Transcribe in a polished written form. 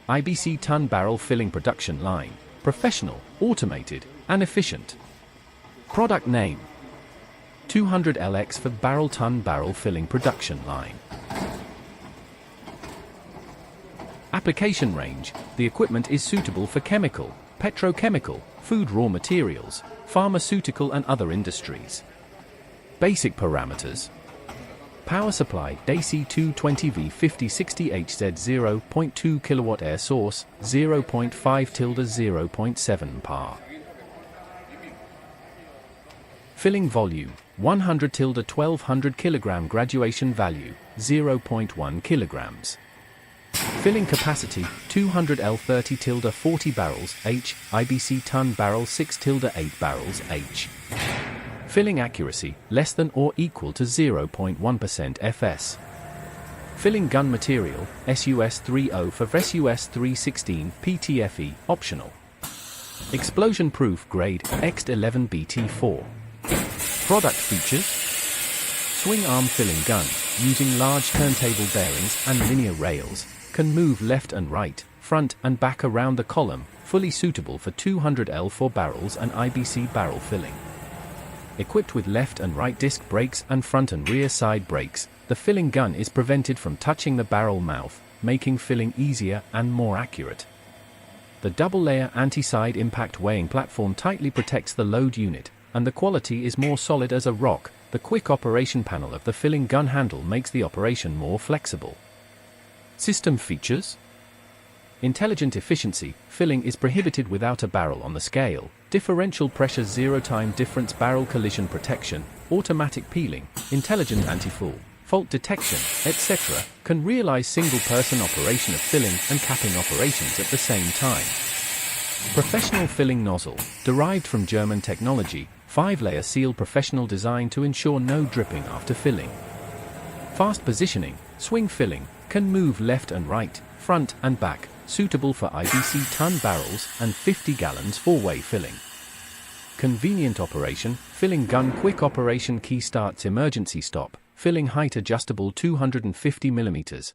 IBC ton barrel filling production line. Professional, automated, and efficient. Product name: 200LX for barrel ton barrel filling production line. Application range: the equipment is suitable for chemical, petrochemical, food raw materials, pharmaceutical and other industries. Basic parameters: power supply AC 220V 5060HZ 0.2 kW, air source 0.5-0.7 par. Filling volume 100-1200 kg, graduation value 0.1 kg. Filling capacity 200L 30-40 barrels H, IBC ton barrel 6-8 barrels H. Filling accuracy less than or equal to 0.1% FS. Filling gun material SUS 30 for SUS 316 PTFE optional. Explosion proof grade X11 BT4. Product features: swing arm filling gun using large turntable bearings and linear rails, can move left and right, front and back around the column, fully suitable for 200L for barrels and IBC barrel filling. Equipped with left and right disc brakes and front and rear side brakes, the filling gun is prevented from touching the barrel mouth, making filling easier and more accurate. The double-layer anti-side impact weighing platform tightly protects the load unit, and the quality is more solid as a rock. The quick operation panel of the filling gun handle makes the operation more flexible. System features: intelligent efficiency, filling is prohibited without a barrel on the scale, differential pressure zero-time difference barrel collision protection, automatic peeling, intelligent anti-fall, fault detection, etc., can realize single-person operation of filling and capping operations at the same time. Professional filling nozzle, derived from German technology, 5-layer seal professional design to ensure no dripping after filling. Fast positioning, swing filling, can move left and right, front and back, suitable for IBC ton barrels and 50 gallons 4-way filling. Convenient operation, filling gun quick operation, key starts emergency stop, filling height adjustable 250 mm,